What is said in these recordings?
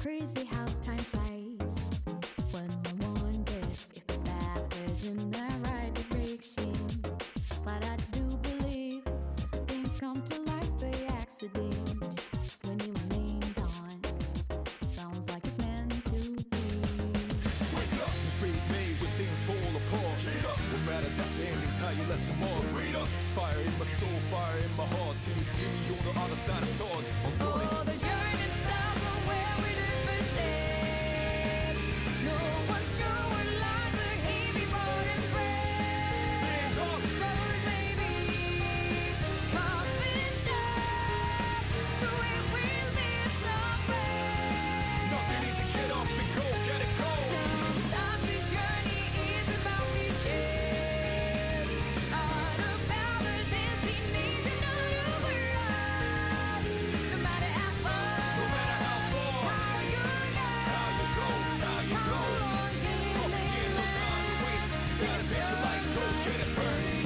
Crazy how time flies when I wonder if the path is in the right direction. But I do believe things come to light by accident when it remains on. Sounds like it's meant to be. Wake up, this brings me when things fall apart. Get up, what matters at the end is how you left them on. Read up, fire in my soul, fire in my heart. Till you see me on the other side of stars. Oh, the journey starts from where we do first step. No one's sure what lies ahead before them breath. Stand up. Roads may be rough and tough, but we will be somewhere. Nothing easy, get up and go, get it go. Sometimes this journey is about the chase, not about the destination, not a world. No matter how far, No matter how far, how you go, how you go, how you how go. long can it Up again, no time to waste. Gotta set your light, go get it burning.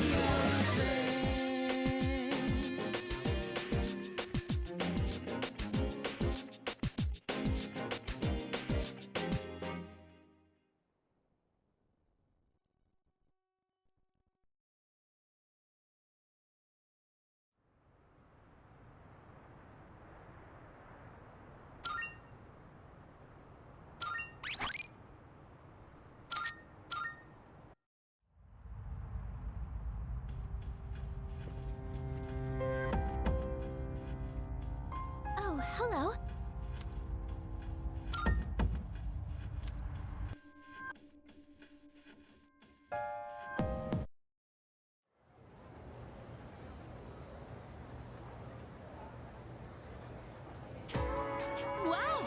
Oh, hello. Wow!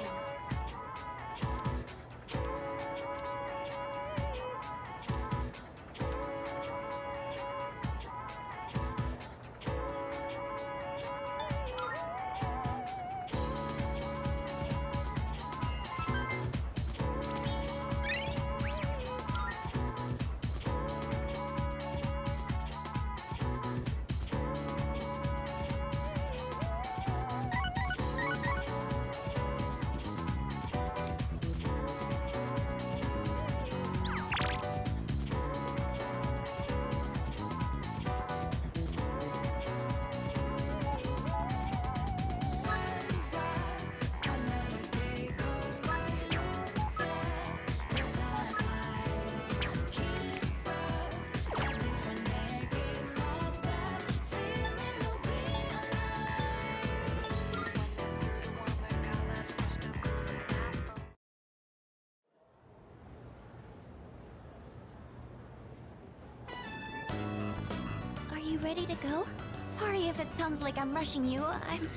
Are you ready to go? Sorry if it sounds like I'm rushing you. I'm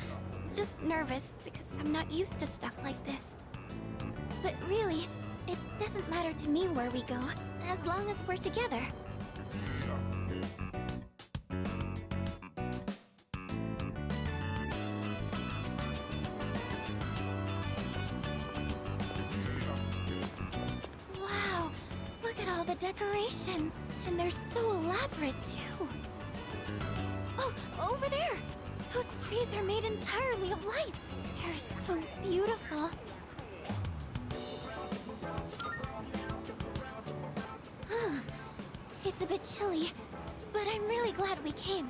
just nervous because I'm not used to stuff like this. But really, it doesn't matter to me where we go, as long as we're together. Wow, look at all the decorations, and they're so elaborate too. Oh, over there! Those trees are made entirely of lights. They're so beautiful. It's a bit chilly, but I'm really glad we came.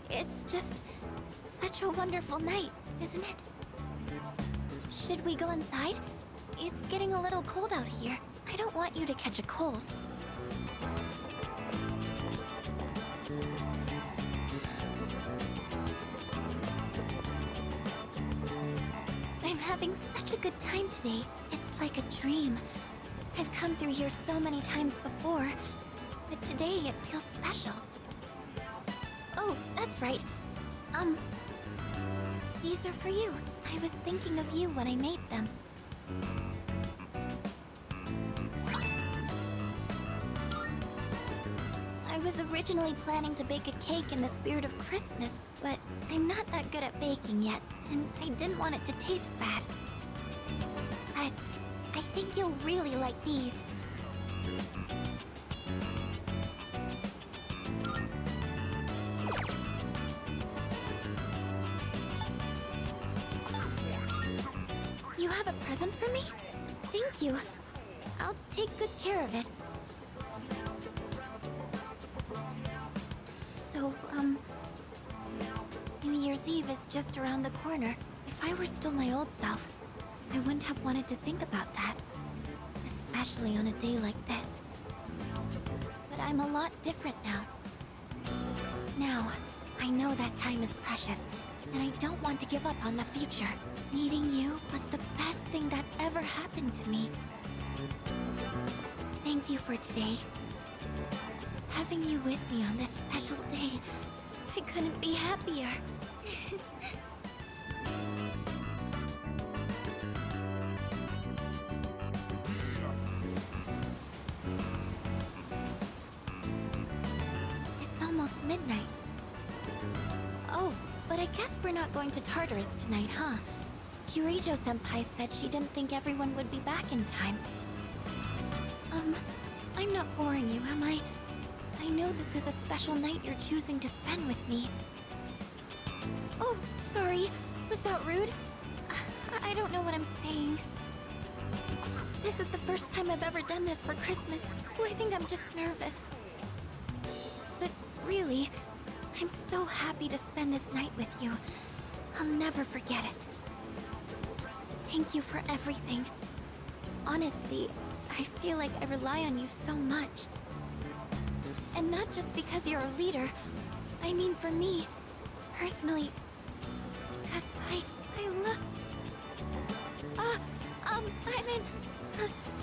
It's just such a wonderful night, isn't it? Should we go inside? It's getting a little cold out here. I don't want you to catch a cold. I'm having such a good time today. It's like a dream. I've come through here so many times before, but today it feels special. Oh, that's right. These are for you. I was thinking of you when I made them. I was originally planning to bake a cake in the spirit of Christmas, but I'm not that good at baking yet, and I didn't want it to taste bad. But I think you'll really like these. You have a present for me? Thank you. I'll take good care of it. So, New Year's Eve is just around the corner. If I were still my old self, I wouldn't have wanted to think about that. Especially on a day like this. But I'm a lot different now. Now, I know that time is precious, and I don't want to give up on the future. Meeting you was the best thing that ever happened to me. Thank you for today. Having you with me on this special day, I couldn't be happier. It's almost midnight. Oh, but I guess we're not going to Tartarus tonight, huh? Kirijo-senpai said she didn't think everyone would be back in time. I'm not boring you, am I? I know this is a special night you're choosing to spend with me. Oh, sorry. Was that rude? I don't know what I'm saying. This is the first time I've ever done this for Christmas, so I think I'm just nervous. But really, I'm so happy to spend this night with you. I'll never forget it. Thank you for everything. Honestly, I feel like I rely on you so much. And not just because you're a leader. I mean for me, personally, because I love...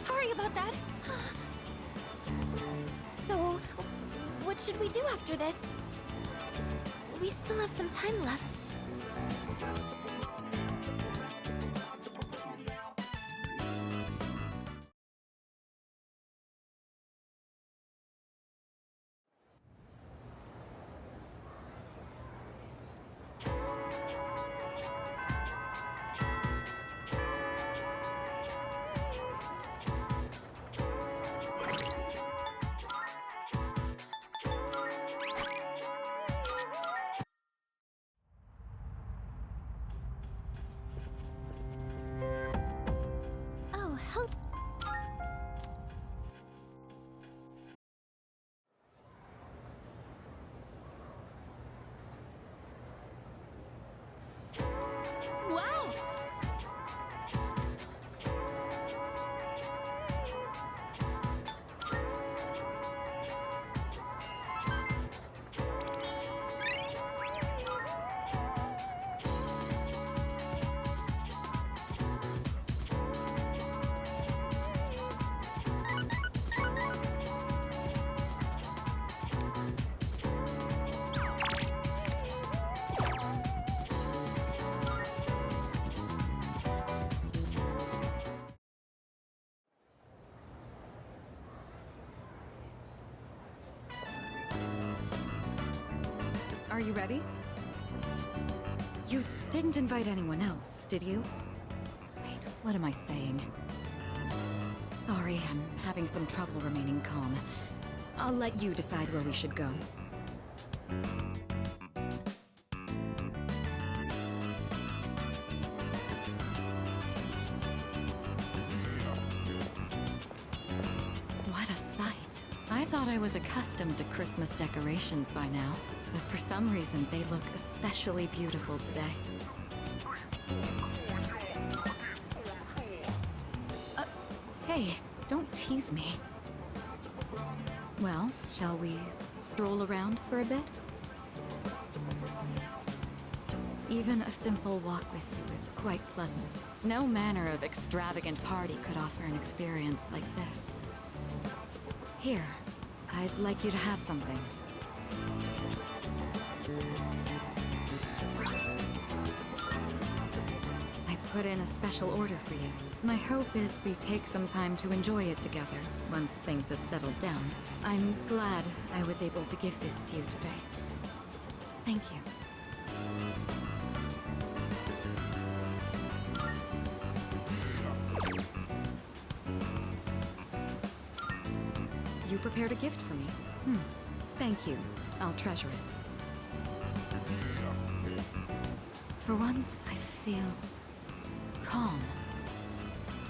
sorry about that. So, what should we do after this? We still have some time left. Oh, help! Wow! Are you ready? You didn't invite anyone else, did you? Wait, what am I saying? Sorry, I'm having some trouble remaining calm. I'll let you decide where we should go. What a sight. I thought I was accustomed to Christmas decorations by now, but for some reason they look especially beautiful today. Hey, don't tease me. Well, shall we stroll around for a bit? Even a simple walk with you is quite pleasant. No manner of extravagant party could offer an experience like this. Here, I'd like you to have something. I put in a special order for you. My hope is we take some time to enjoy it together once things have settled down. I'm glad I was able to give this to you today. Thank you. You prepared a gift for me? Thank you. I'll treasure it. For once, I feel calm.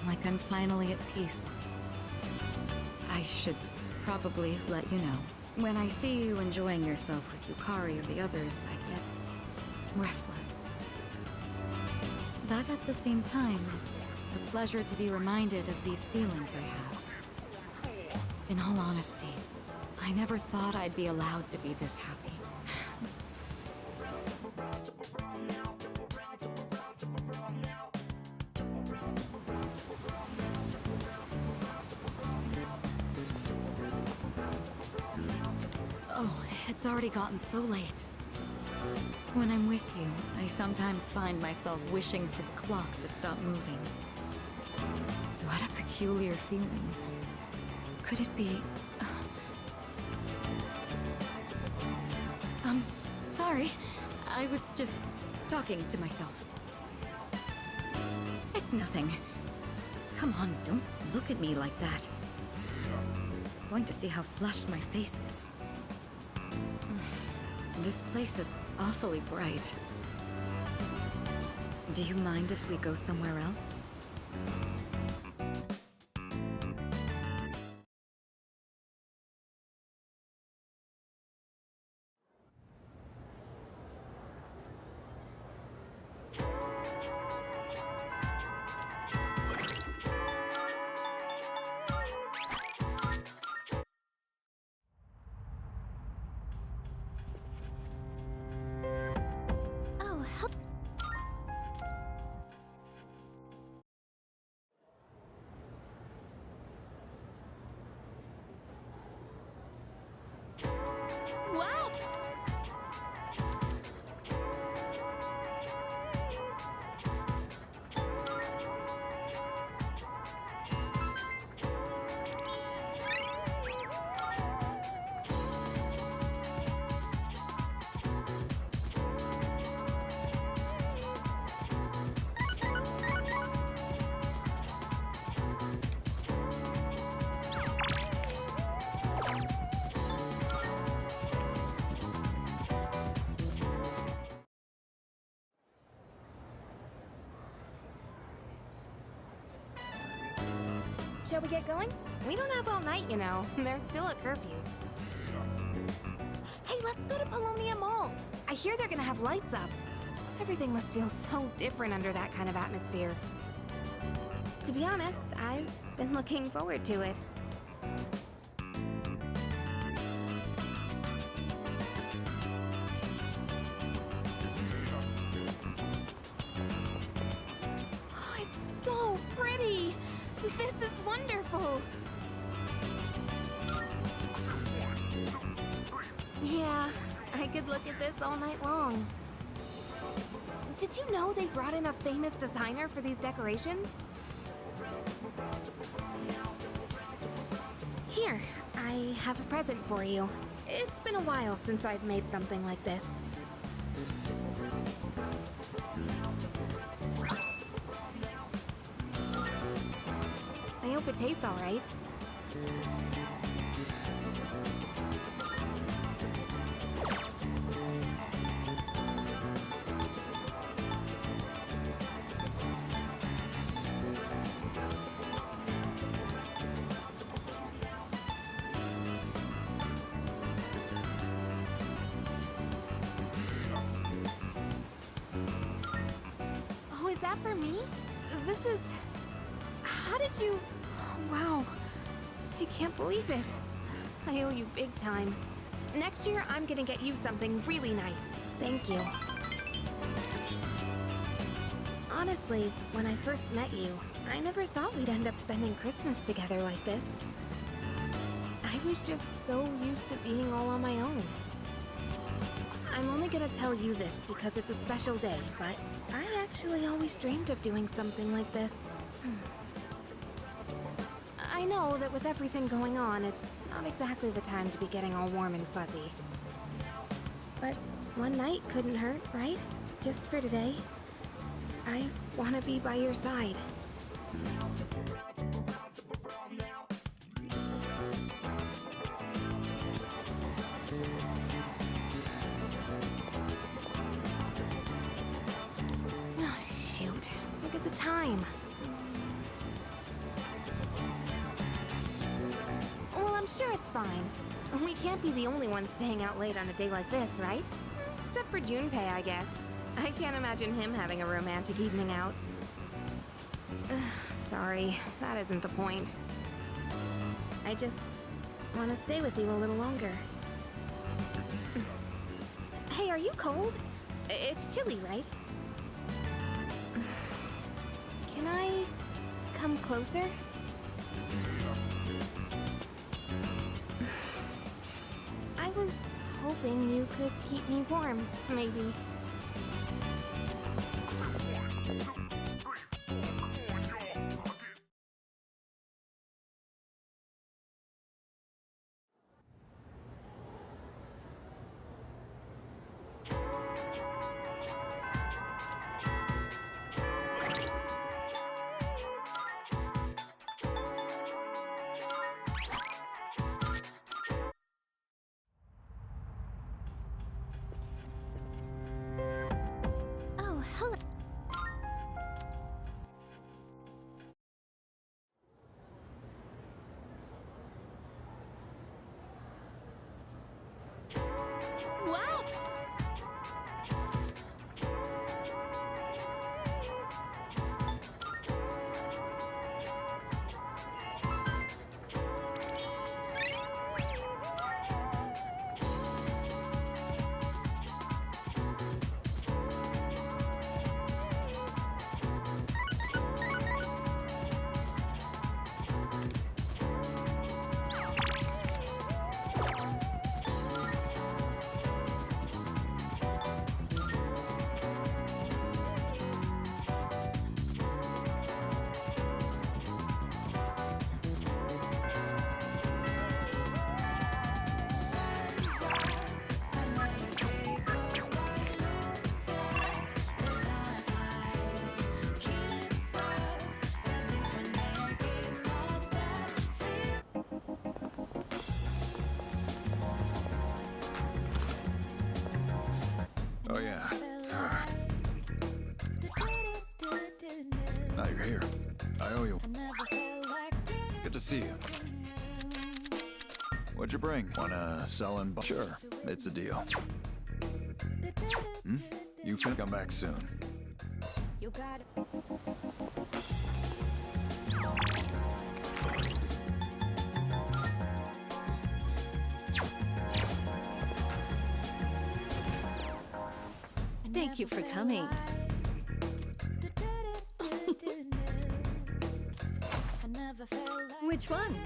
Like I'm finally at peace. I should probably let you know. When I see you enjoying yourself with Yukari or the others, I get restless. But at the same time, it's a pleasure to be reminded of these feelings I have. In all honesty, I never thought I'd be allowed to be this happy. Oh, it's already gotten so late. When I'm with you, I sometimes find myself wishing for the clock to stop moving. What a peculiar feeling. Could it be... Sorry. I was just talking to myself. It's nothing. Come on, don't look at me like that. I'm going to see how flushed my face is. This place is awfully bright. Do you mind if we go somewhere else? Oh, help. Wow! Shall we get going? We don't have all night, you know. There's still a curfew. Hey, let's go to Polonia Mall. I hear they're gonna have lights up. Everything must feel so different under that kind of atmosphere. To be honest, I've been looking forward to it. Oh, it's so pretty! This is wonderful! Yeah, I could look at this all night long. Did you know they brought in a famous designer for these decorations? Here, I have a present for you. It's been a while since I've made something like this. I hope it tastes all right. Oh, is that for me? This is... How did you... Wow. I can't believe it. I owe you big time. Next year, I'm gonna get you something really nice. Thank you. Honestly, when I first met you, I never thought we'd end up spending Christmas together like this. I was just so used to being all on my own. I'm only gonna tell you this because it's a special day, but I actually always dreamed of doing something like this. I know that with everything going on, it's not exactly the time to be getting all warm and fuzzy. But one night couldn't hurt, right? Just for today. I want to be by your side. Oh, shoot. Look at the time. Well, I'm sure it's fine. We can't be the only ones staying out late on a day like this, right? Except for Junpei, I guess. I can't imagine him having a romantic evening out. Sorry, that isn't the point. I just want to stay with you a little longer. Hey, are you cold? It's chilly, right? Can I come closer? I was hoping you could keep me warm, maybe. Oh, hello. Wow! Oh, yeah. Now you're here. I owe you. Good to see you. What'd you bring? Wanna sell and buy? Sure, it's a deal. You can come back soon. Thank you for coming. Which one?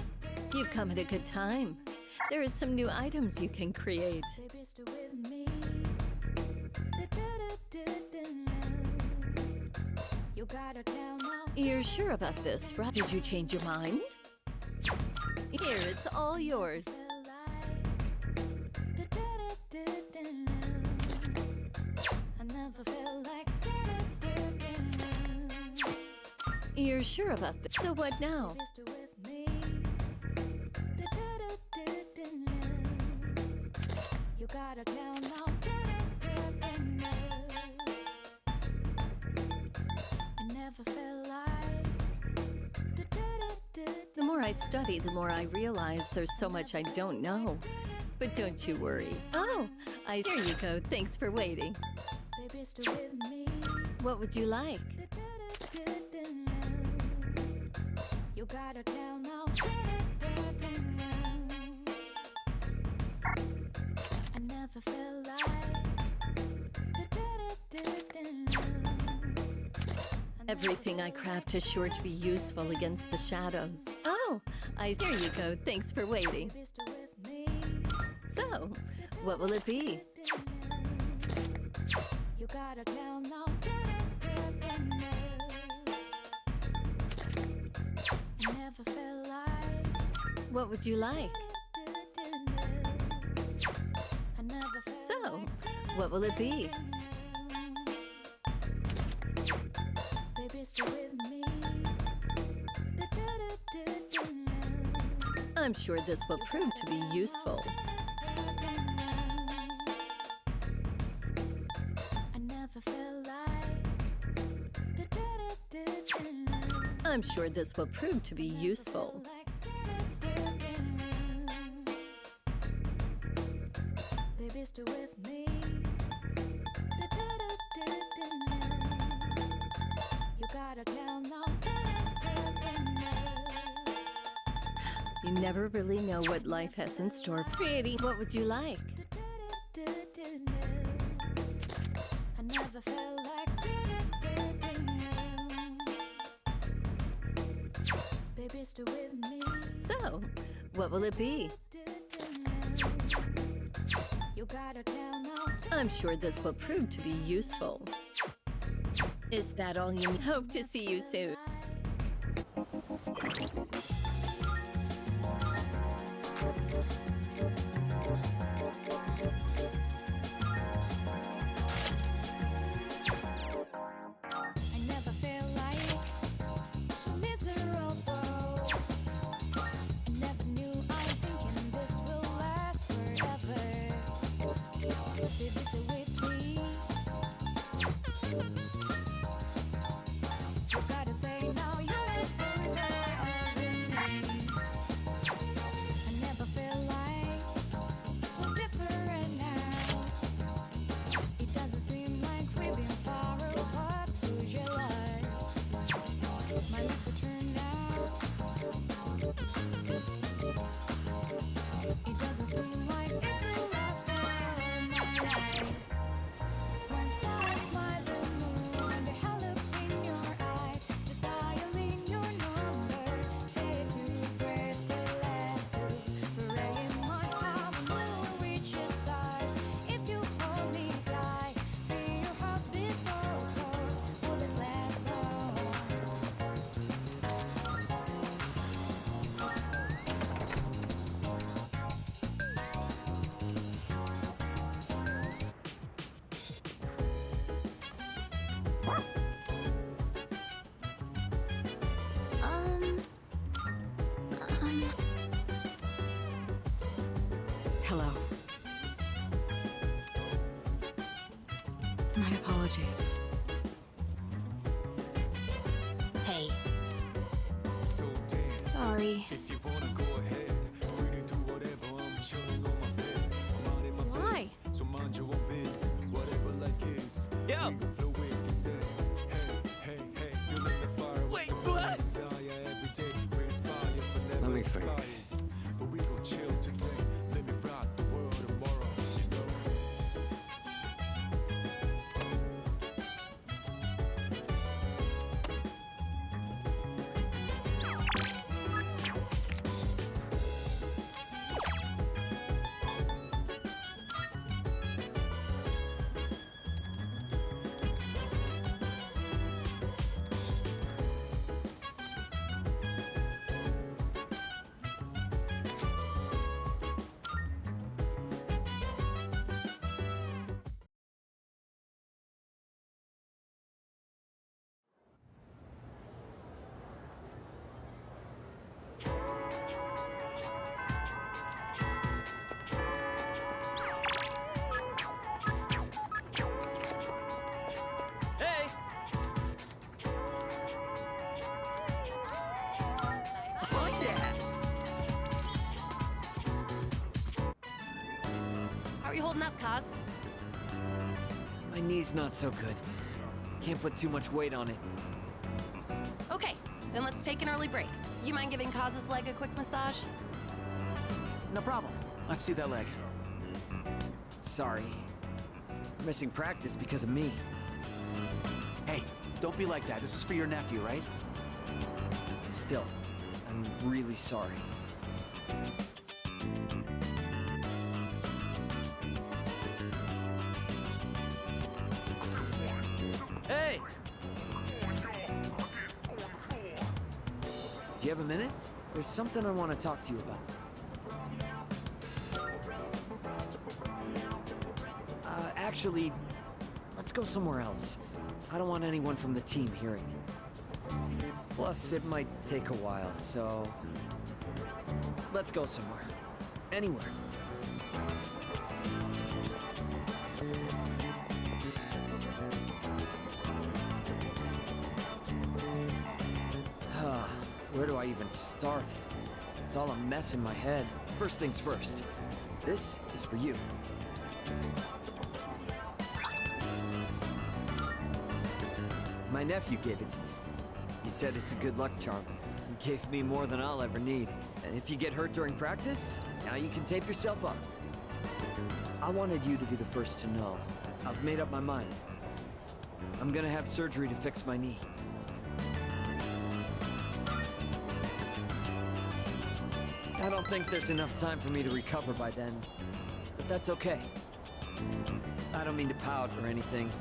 You've come at a good time. There are some new items you can create. You're sure about this, right? Did you change your mind? Here, it's all yours. You're sure about this? So what now? The more I study, the more I realize there's so much I don't know. But don't you worry. Oh, here you go. Thanks for waiting. What would you like? Everything I craft is sure to be useful against the shadows. Oh, here you go. Thanks for waiting. So, what will it be? You gotta tell no. Never felt like. What would you like? I never felt So, like. what will it be? Baby, stay with me. I'm sure this will prove to be useful. I never felt like. I'm sure this will prove to be useful. Baby, stay with me. You gotta tell no. You never really know what life has in store. Pretty, what would you like? I never felt like. Baby, stay with me. So, what will it be? You gotta tell no. I'm sure this will prove to be useful. Is that all you need? Hope to see you soon. I never felt like so miserable. I never knew I'm thinking this will last forever. Baby, stay with me. You gotta say no, you refuse me. I never felt like so different now. It doesn't seem like we've been far apart, so jealous. My life will turn out. It doesn't seem like it will last forever. When stars smile the moon, the hell looks in your eyes. Just dialing your number, fade to grace still lasts to praying my time will reach the stars. If you hold me tight, feel your heart beat so close. Will this last long? Um, Hello. My apologies. hey, So dance. sorry. If you wanna go ahead, free to do whatever. I'm chilling on my bed. I'm out in my Why? biz, so mind your own biz. Whatever like is. Yeah. We gon' flow with the set. Hey, hey, hey, feeling the fire. Wait, what? Desire every day. We inspire, but never Let me think. expires. But we gon' chill today. Let me rock the world tomorrow. You know. Hey! Oh yeah! How are you holding up, Kaz? My knee's not so good. Can't put too much weight on it. Okay, then let's take an early break. You mind giving Kaz's leg a quick massage? No problem. Let's see that leg. Sorry. You're missing practice because of me. Hey, don't be like that. This is for your nephew, right? Still, I'm really sorry. you have a minute? There's something I want to talk to you about. Actually, let's go somewhere else. I don't want anyone from the team hearing. Plus, it might take a while, so... let's go somewhere. Anywhere. Where do I even start? It's all a mess in my head. First things first. This is for you. My nephew gave it to me. He said it's a good luck charm. He gave me more than I'll ever need. And if you get hurt during practice, now you can tape yourself up. I wanted you to be the first to know. I've made up my mind. I'm gonna have surgery to fix my knee. I don't think there's enough time for me to recover by then, but that's okay. I don't mean to pout or anything.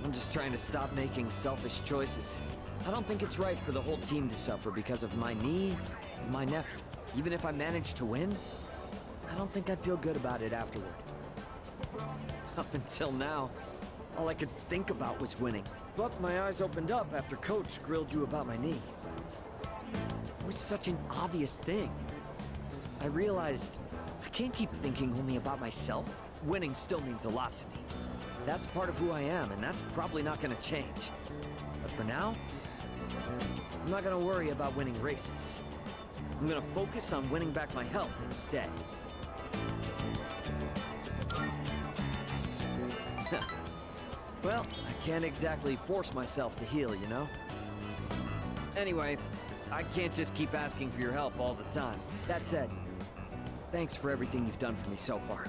I'm just trying to stop making selfish choices. I don't think it's right for the whole team to suffer because of my knee and my nephew. Even if I manage to win, I don't think I'd feel good about it afterward. Up until now, all I could think about was winning. But my eyes opened up after Coach grilled you about my knee. It was such an obvious thing. I realized I can't keep thinking only about myself. Winning still means a lot to me. That's part of who I am, and that's probably not gonna change. But for now, I'm not gonna worry about winning races. I'm gonna focus on winning back my health instead. Well, I can't exactly force myself to heal, you know? Anyway, I can't just keep asking for your help all the time. That said, thanks for everything you've done for me so far.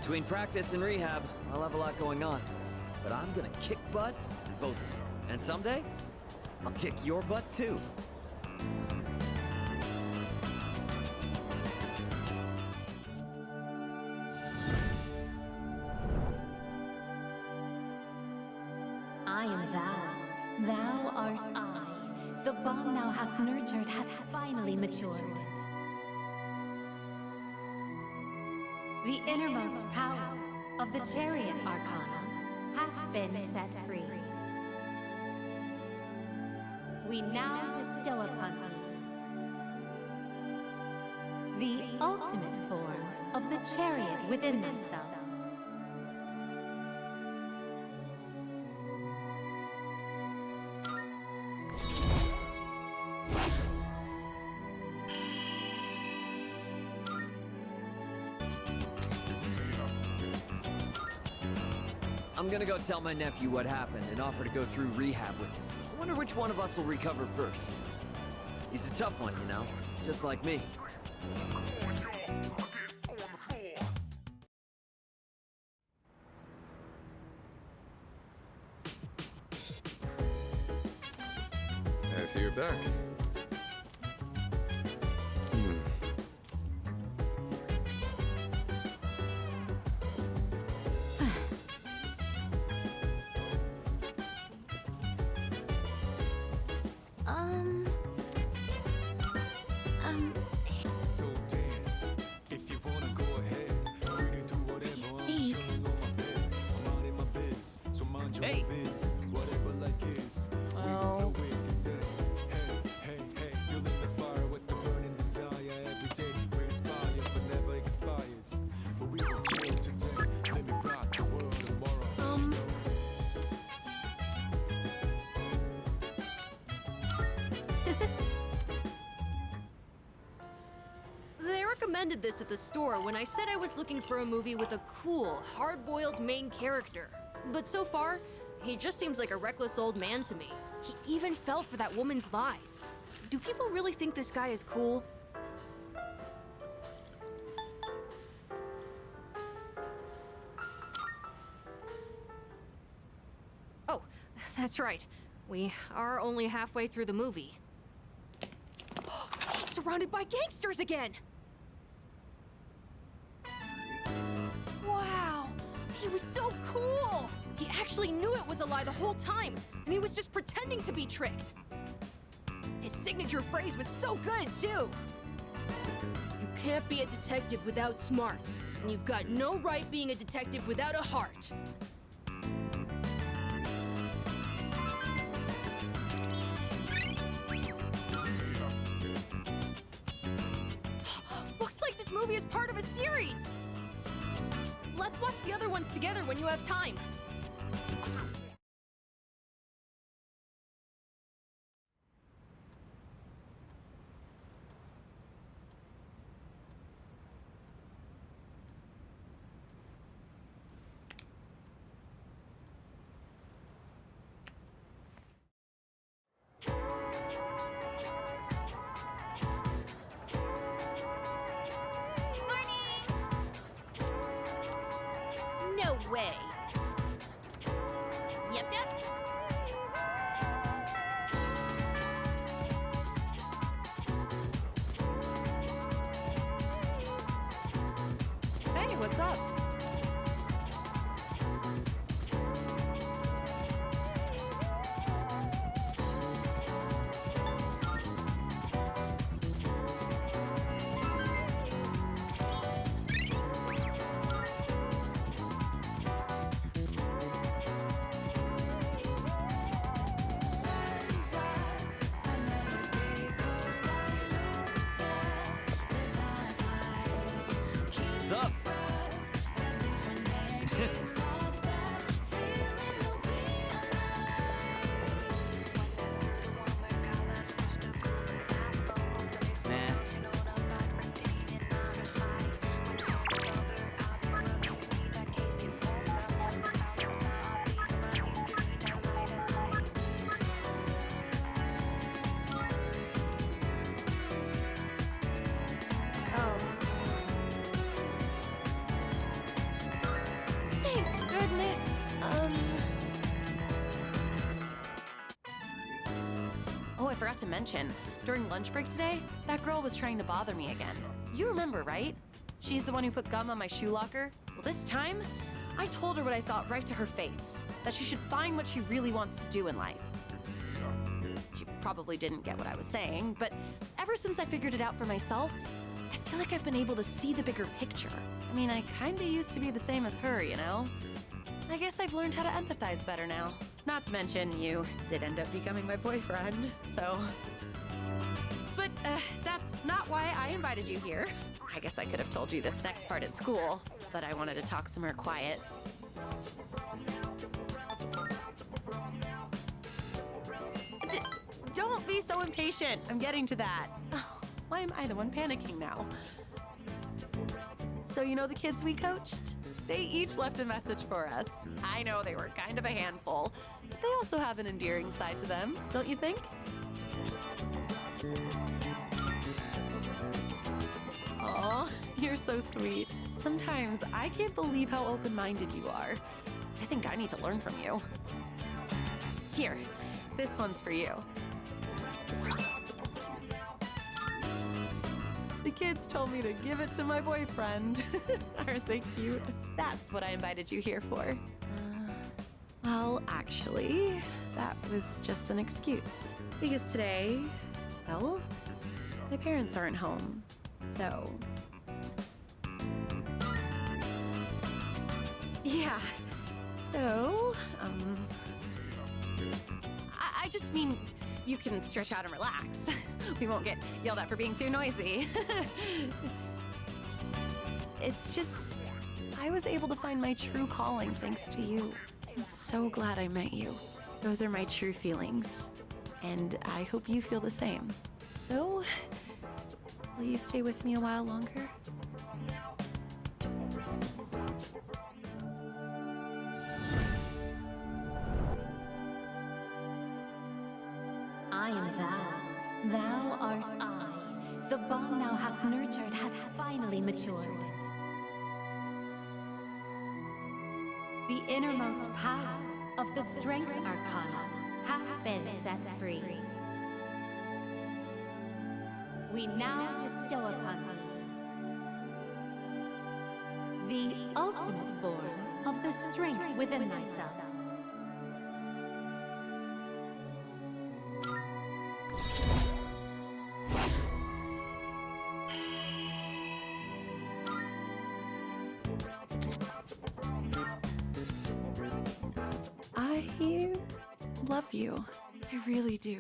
Between practice and rehab, I'll have a lot going on. But I'm gonna kick butt in both of them. And someday, I'll kick your butt too. I am thou, thou art I. The bond thou hast nurtured hath finally matured. The innermost power of the chariot arcana hath been set free. We now bestow upon thee the ultimate form of the chariot within thyself. I'm gonna go tell my nephew what happened and offer to go through rehab with him. I wonder which one of us will recover first. He's a tough one, you know, just like me. I see you're back. So dance if you wanna go ahead. Free to do whatever. I'm chilling on my bed. I'm out in my biz, so mind your Hey. biz. Whatever like is. Well. We do it, say. Hey, hey, hey. Feeling the fire with the burning desire. Every day we inspire, but never expires. But we gon' chill today. Let me rock the world tomorrow. They recommended this at the store when I said I was looking for a movie with a cool, hard-boiled main character. But so far, he just seems like a reckless old man to me. He even fell for that woman's lies. Do people really think this guy is cool? Oh, that's right. We are only halfway through the movie. He's surrounded by gangsters again! Wow! He was so cool! He actually knew it was a lie the whole time, and he was just pretending to be tricked. His signature phrase was so good, too! You can't be a detective without smarts, and you've got no right being a detective without a heart. Looks like this movie is part of a series! Let's watch the other ones together when you have time. No way. Yep. Hey, what's up? What's up? Nah. Oh. Thank goodness. Oh, I forgot to mention, during lunch break today, that girl was trying to bother me again. You remember, right? She's the one who put gum on my shoe locker. Well, this time, I told her what I thought right to her face, that she should find what she really wants to do in life. She probably didn't get what I was saying, but ever since I figured it out for myself, I feel like I've been able to see the bigger picture. I mean, I kinda used to be the same as her, you know? I guess I've learned how to empathize better now. Not to mention, you did end up becoming my boyfriend, so... But that's not why I invited you here. I guess I could have told you this next part at school, but I wanted to talk somewhere quiet. Don't be so impatient. I'm getting to that. Oh, why am I the one panicking now? So you know the kids we coached? They each left a message for us. I know they were kind of a handful, but they also have an endearing side to them, don't you think? Aw, you're so sweet. Sometimes I can't believe how open-minded you are. I think I need to learn from you. Here, this one's for you. The kids told me to give it to my boyfriend. Aren't they cute? That's what I invited you here for. Well, actually, that was just an excuse. Because today, well, my parents aren't home, so... Yeah, so, I just mean, you can stretch out and relax. We won't get yelled at for being too noisy. It's just, I was able to find my true calling thanks to you. I'm so glad I met you. Those are my true feelings. And I hope you feel the same. So, will you stay with me a while longer? I am thou, thou art I. The bond thou hast nurtured hath finally matured. The innermost power of the strength arcana hath been set free. We now bestow upon thee the ultimate form of the strength within thyself. love you. I really do.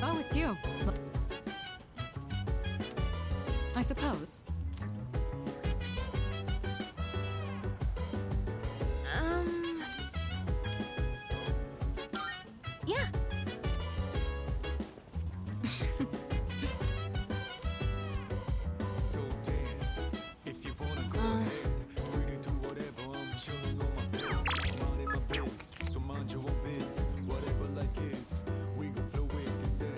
Oh, it's you. I suppose. Yeah. So dance if you wanna go ahead. Free to do whatever. I'm chilling on my bed, minding my biz. So mind your own biz. Whatever like is, we gon' flow with this.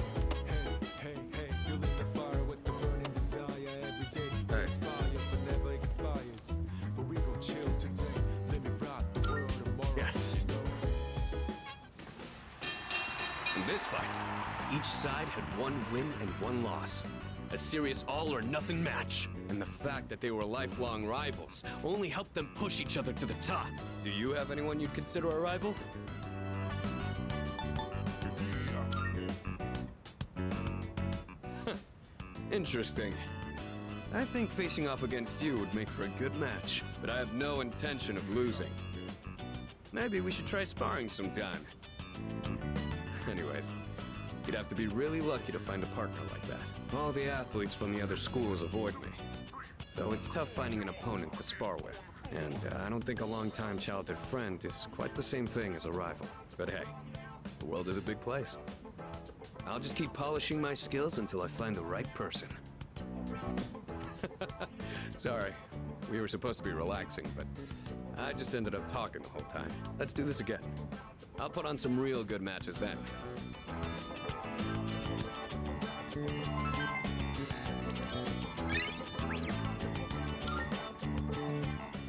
Hey, hey, hey, feeling the fire with the burning desire every day. Hey. Expire but never expires. But we gon' chill today. Let me rock the world tomorrow. Yes. You know? In this fight, each side had one win and one loss. A serious all-or-nothing match. And the fact that they were lifelong rivals only helped them push each other to the top. Do you have anyone you'd consider a rival? Interesting. I think facing off against you would make for a good match, but I have no intention of losing. Maybe we should try sparring sometime. Anyways, you'd have to be really lucky to find a partner like that. All the athletes from the other schools avoid me, so it's tough finding an opponent to spar with. And I don't think a longtime childhood friend is quite the same thing as a rival. But hey, the world is a big place. I'll just keep polishing my skills until I find the right person. Sorry, we were supposed to be relaxing, but I just ended up talking the whole time. Let's do this again. I'll put on some real good matches then.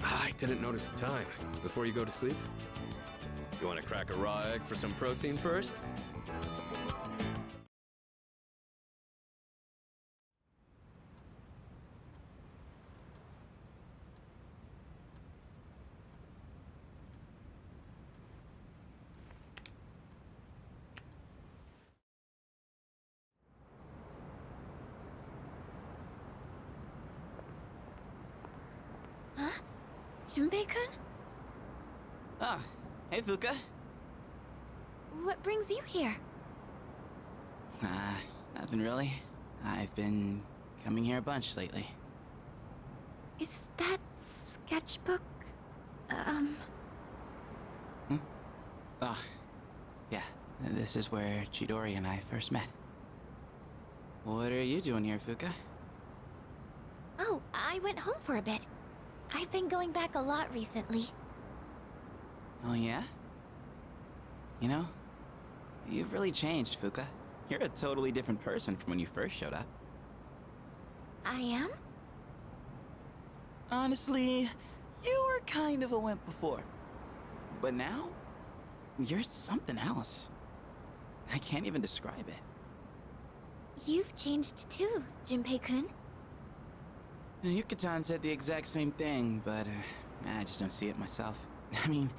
I didn't notice the time. Before you go to sleep? You want to crack a raw egg for some protein first? Junpei-kun? Ah, hey Fuka. What brings you here? Nothing really. I've been coming here a bunch lately. Is that sketchbook? Oh, yeah. This is where Chidori and I first met. What are you doing here, Fuka? Oh, I went home for a bit. I've been going back a lot recently. Oh, yeah? You know, you've really changed, Fuka. You're a totally different person from when you first showed up. I am? Honestly, you were kind of a wimp before. But now, you're something else. I can't even describe it. You've changed too, Junpei-kun. Yuka-tan said the exact same thing, but I just don't see it myself. I mean,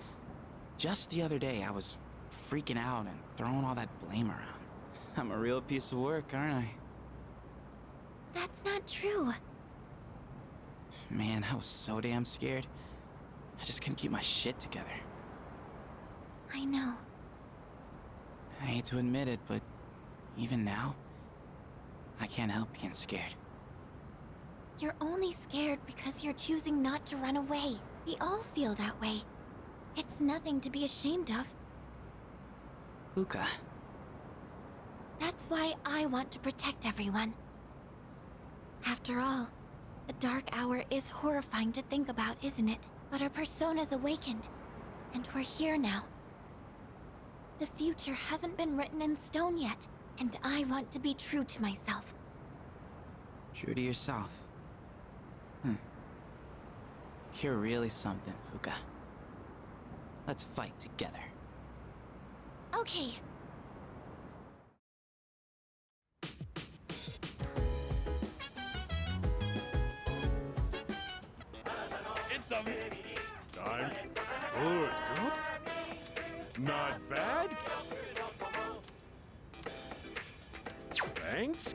just the other day I was freaking out and throwing all that blame around. I'm a real piece of work, aren't I? That's not true. Man, I was so damn scared. I just couldn't keep my shit together. I know. I hate to admit it, but even now, I can't help being scared. You're only scared because you're choosing not to run away. We all feel that way. It's nothing to be ashamed of. Fuka. That's why I want to protect everyone. After all, the dark hour is horrifying to think about, isn't it? But our persona's awakened, and we're here now. The future hasn't been written in stone yet, and I want to be true to myself. True to yourself. You're really something, Fuka. Let's fight together. Okay. It's a time. Good. Not bad. Thanks.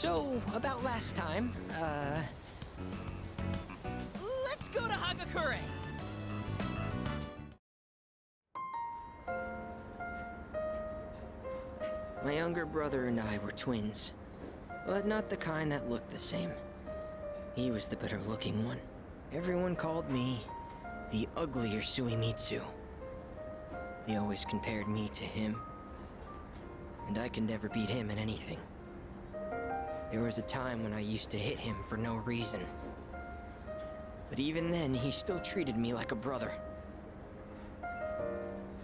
So, about last time, let's go to Hagakure! My younger brother and I were twins, but not the kind that looked the same. He was the better-looking one. Everyone called me the uglier Suimitsu. They always compared me to him, and I could never beat him in anything. There was a time when I used to hit him for no reason. But even then, he still treated me like a brother.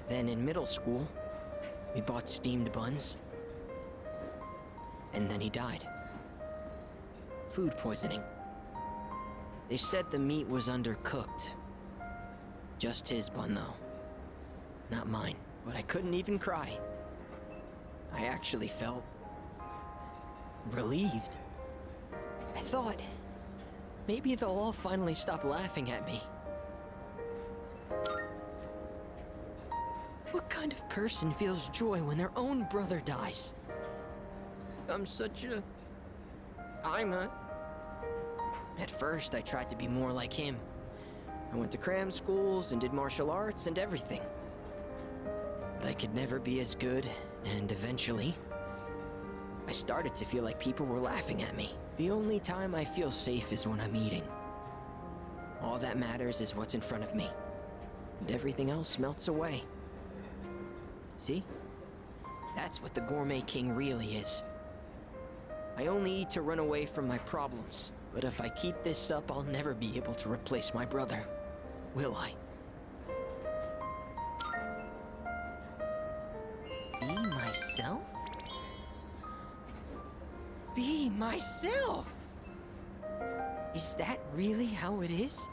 Then in middle school, we bought steamed buns. And then he died. Food poisoning. They said the meat was undercooked. Just his bun, though. Not mine. But I couldn't even cry. I actually felt relieved. I thought maybe they'll all finally stop laughing at me. What kind of person feels joy when their own brother dies? I'm not. At first, I tried to be more like him. I went to cram schools and did martial arts and everything. But I could never be as good, and eventually, I started to feel like people were laughing at me. The only time I feel safe is when I'm eating. All that matters is what's in front of me, and everything else melts away. See? That's what the Gourmet King really is. I only eat to run away from my problems, but if I keep this up, I'll never be able to replace my brother. Will I? Be myself? Be myself! Is that really how it is?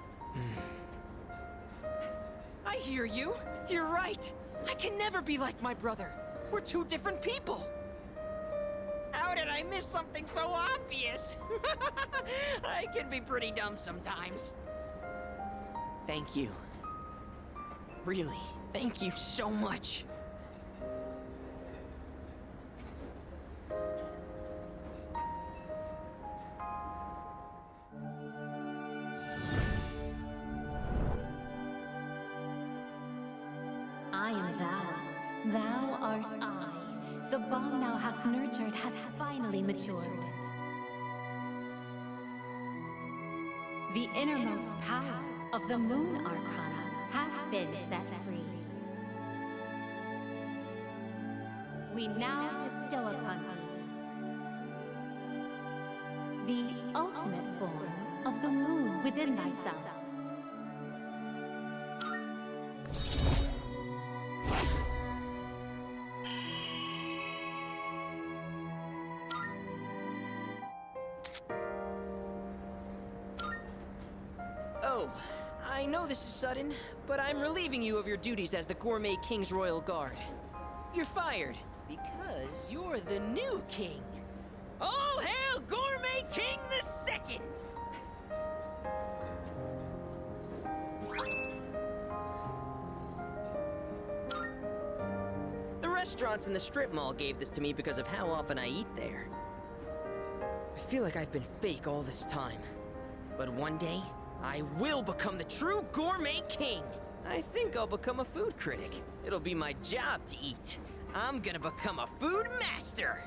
I hear you. You're right. I can never be like my brother. We're two different people. How did I miss something so obvious? I can be pretty dumb sometimes. Thank you. Really, thank you so much. I am thou. Thou art I. The bond thou hast nurtured hath finally matured. The innermost power of the Moon Arcana hath been set free. We now bestow upon thee the ultimate form of the moon within thyself. Oh, I know this is sudden, but I'm relieving you of your duties as the Gourmet King's Royal Guard. You're fired, because you're the new king. All hail Gourmet King the Second! The restaurants in the strip mall gave this to me because of how often I eat there. I feel like I've been fake all this time. But one day, I will become the true Gourmet King. I think I'll become a food critic. It'll be my job to eat. I'm gonna become a food master.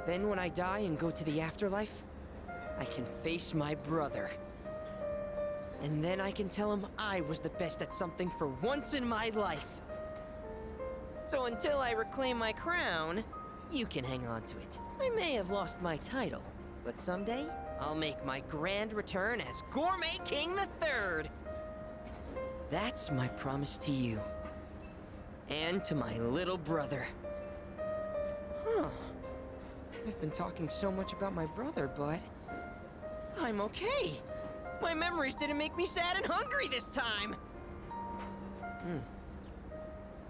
Then when I die and go to the afterlife, I can face my brother. And then I can tell him I was the best at something for once in my life. So until I reclaim my crown, you can hang on to it. I may have lost my title, but someday, I'll make my grand return as Gourmet King III. That's my promise to you. And to my little brother. Huh. I've been talking so much about my brother, but I'm okay. My memories didn't make me sad and hungry this time.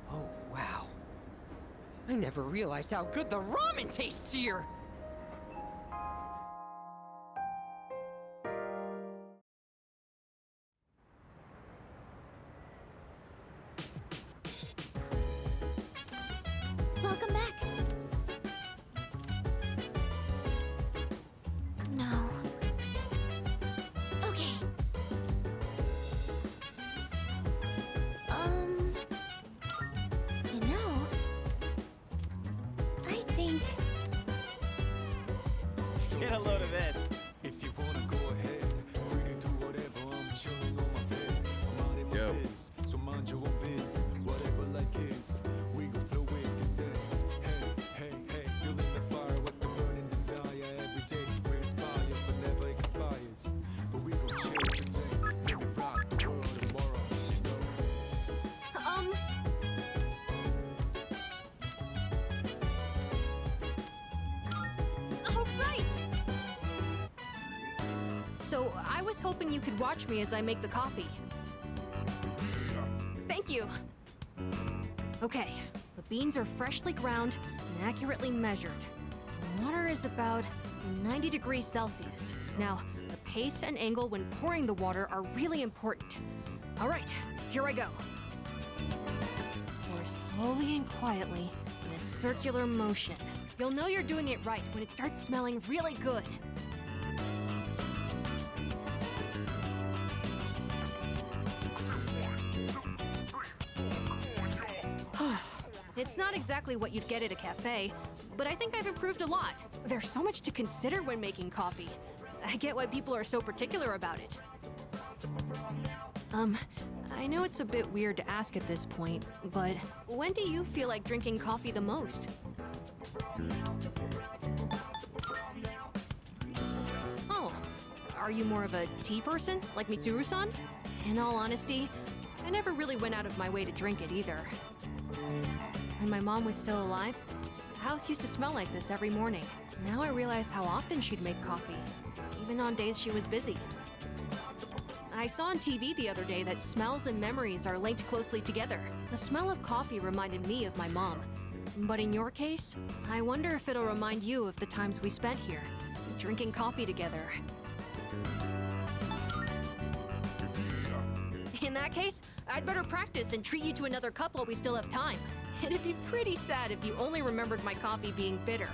Oh, wow. I never realized how good the ramen tastes here. Welcome back. Get a load of this. If you wanna go ahead, free to do whatever. I'm chilling on my bed. I'm out in my Yo. biz, so mind your own biz. Whatever like is, we gon' throw it. They say, hey, feeling the fire with the burning desire. Every day we inspire, but never expires. But we gon' chill today. Let me rock the world tomorrow. You know? All right. So I was hoping you could watch me as I make the coffee. Thank you. Okay, the beans are freshly ground and accurately measured. The water is about 90 degrees Celsius. Now, the pace and angle when pouring the water are really important. All right, here I go. Pour slowly and quietly in a circular motion. You'll know you're doing it right when it starts smelling really good. It's not exactly what you'd get at a cafe, but I think I've improved a lot. There's so much to consider when making coffee. I get why people are so particular about it. I know it's a bit weird to ask at this point, but when do you feel like drinking coffee the most? Oh, are you more of a tea person, like Mitsuru-san? In all honesty, I never really went out of my way to drink it either. When my mom was still alive, the house used to smell like this every morning. Now I realize how often she'd make coffee, even on days she was busy. I saw on TV the other day that smells and memories are linked closely together. The smell of coffee reminded me of my mom. But in your case, I wonder if it'll remind you of the times we spent here, drinking coffee together. In that case, I'd better practice and treat you to another cup while we still have time. It'd be pretty sad if you only remembered my coffee being bitter.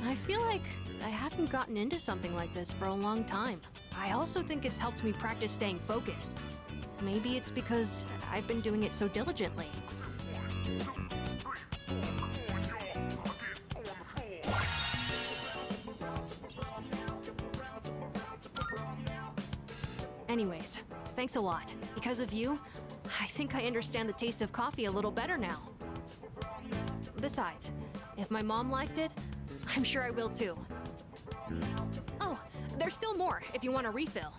I feel like I haven't gotten into something like this for a long time. I also think it's helped me practice staying focused. Maybe it's because I've been doing it so diligently. Anyways, thanks a lot. Because of you, I think I understand the taste of coffee a little better now. Besides, if my mom liked it, I'm sure I will too. Oh, there's still more if you want a refill.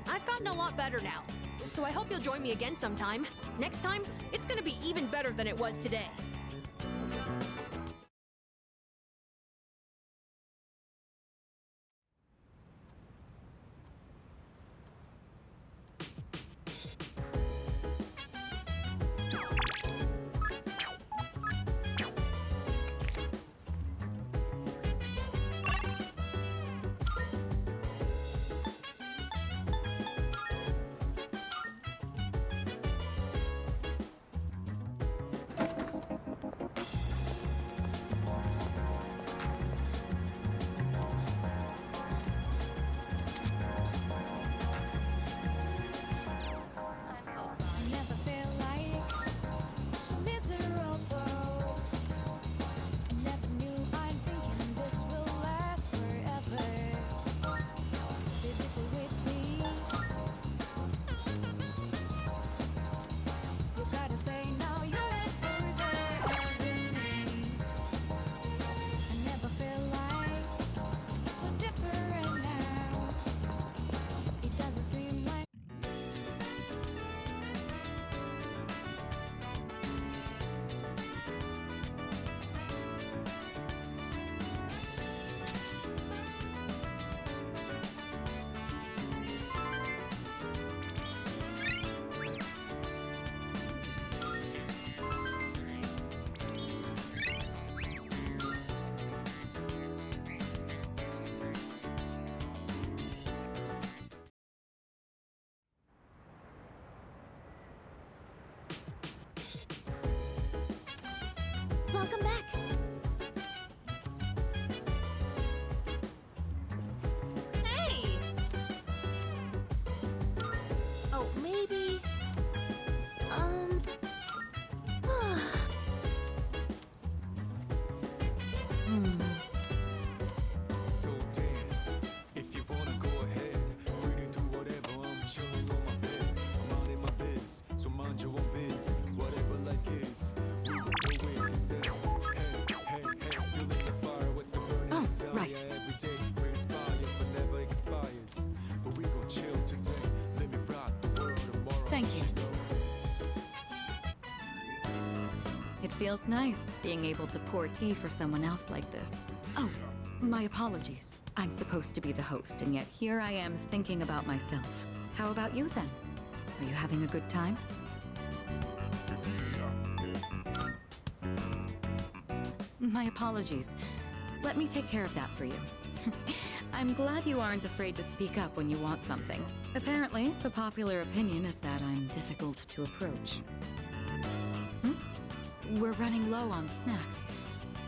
I've gotten a lot better now, so I hope you'll join me again sometime. Next time, it's gonna be even better than it was today. feels nice, being able to pour tea for someone else like this. Oh, my apologies. I'm supposed to be the host, and yet here I am thinking about myself. How about you then? Are you having a good time? My apologies. Let me take care of that for you. I'm glad you aren't afraid to speak up when you want something. Apparently, the popular opinion is that I'm difficult to approach. We're running low on snacks.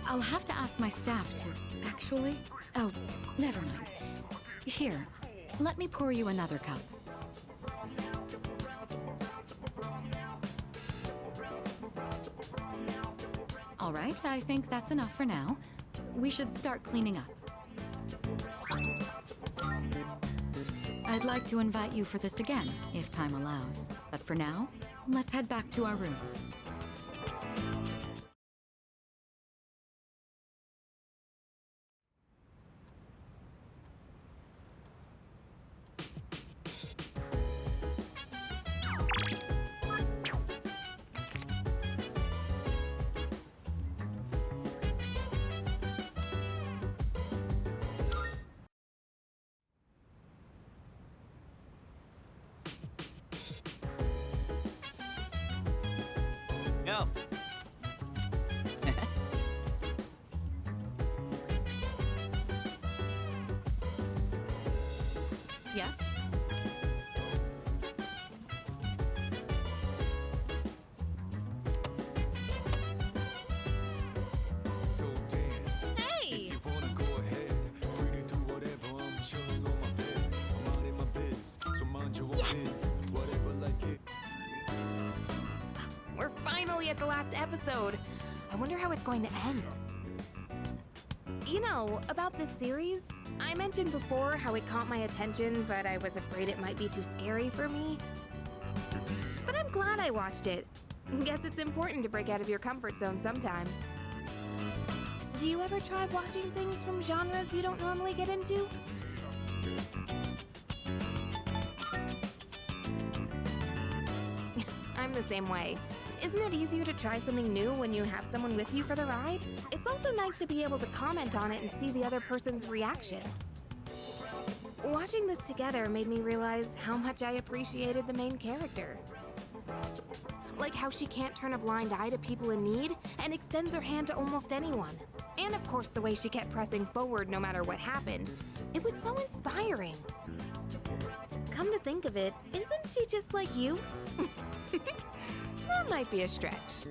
I'll have to ask my staff to... Actually? Oh, never mind. Here, let me pour you another cup. All right, I think that's enough for now. We should start cleaning up. I'd like to invite you for this again, if time allows. But for now, let's head back to our rooms. Yo. Yes? So dance. Hey! If you wanna go ahead, free to do whatever. I'm chilling on my bed. I'm out in my biz, so mind your own biz. Whatever like it. We're finally at the last episode. I wonder how it's going to end. You know, about this series, I mentioned before how it caught my attention, but I was afraid it might be too scary for me. But I'm glad I watched it. Guess it's important to break out of your comfort zone sometimes. Do you ever try watching things from genres you don't normally get into? I'm the same way. Isn't it easier to try something new when you have someone with you for the ride? It's also nice to be able to comment on it and see the other person's reaction. Watching this together made me realize how much I appreciated the main character. Like how she can't turn a blind eye to people in need and extends her hand to almost anyone. And of course the way she kept pressing forward no matter what happened. It was so inspiring. Come to think of it, isn't she just like you? That might be a stretch.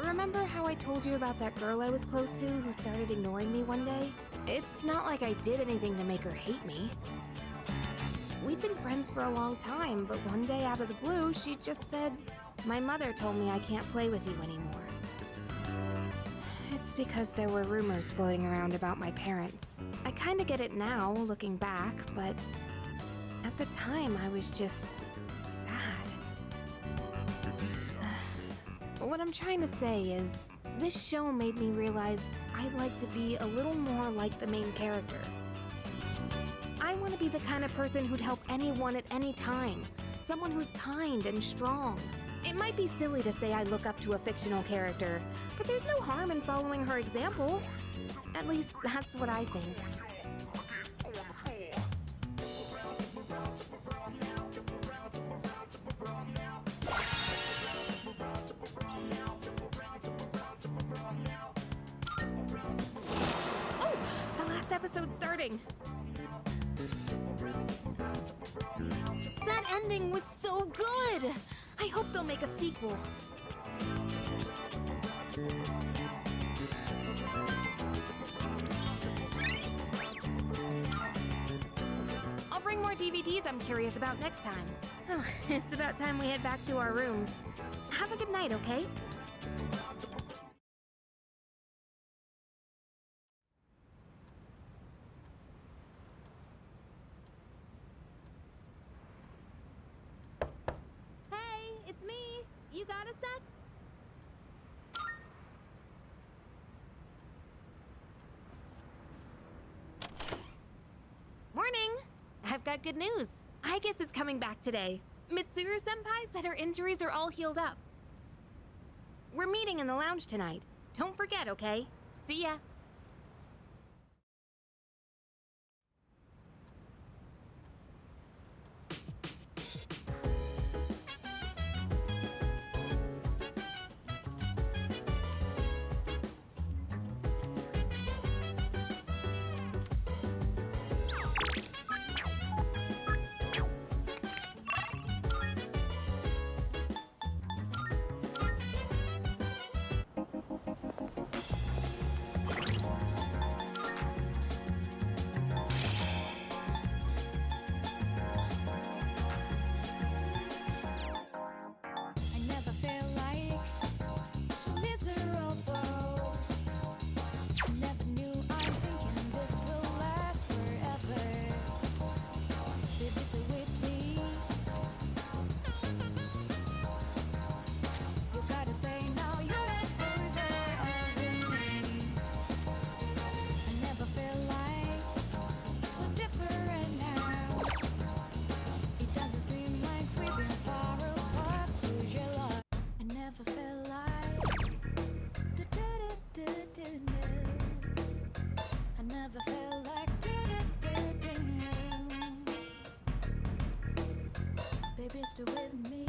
Remember how I told you about that girl I was close to who started ignoring me one day? It's not like I did anything to make her hate me. We'd been friends for a long time, but one day out of the blue, she just said, "My mother told me I can't play with you anymore." It's because there were rumors floating around about my parents. I kinda get it now, looking back, but at the time I was just sad. What I'm trying to say is, this show made me realize I'd like to be a little more like the main character. I want to be the kind of person who'd help anyone at any time. Someone who's kind and strong. It might be silly to say I look up to a fictional character, but there's no harm in following her example. At least that's what I think. Oh, the last episode's starting. That ending was so good! I hope they'll make a sequel. I'll bring more DVDs I'm curious about next time. Oh, it's about time we head back to our rooms. Have a good night, okay? Hey, it's me. You got a sec? Morning. I've got good news. I guess it's coming back today. Mitsuru-senpai said her injuries are all healed up. We're meeting in the lounge tonight. Don't forget, okay? See ya. I never feel like so miserable. I never knew I'm thinking this will last forever. Baby, stay with me. You gotta say now you're the closer of me. I never feel like so different now. It doesn't seem like we've been far apart since your love. I never felt like I never felt like baby, stay with me.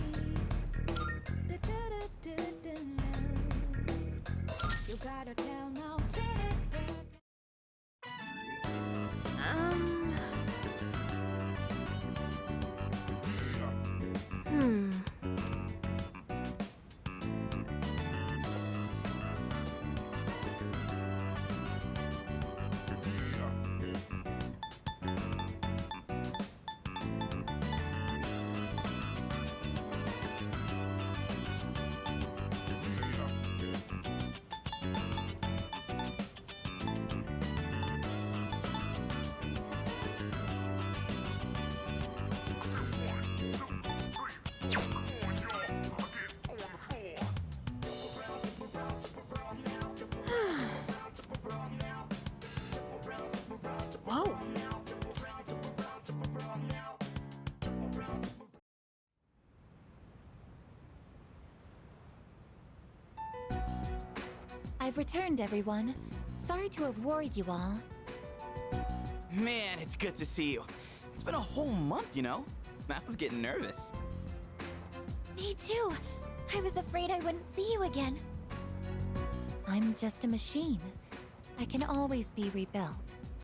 You gotta tell now. Whoa. I've returned, everyone. Sorry to have worried you all. Man, it's good to see you. It's been a whole month, you know? I was getting nervous. Me too. I was afraid I wouldn't see you again. I'm just a machine. I can always be rebuilt.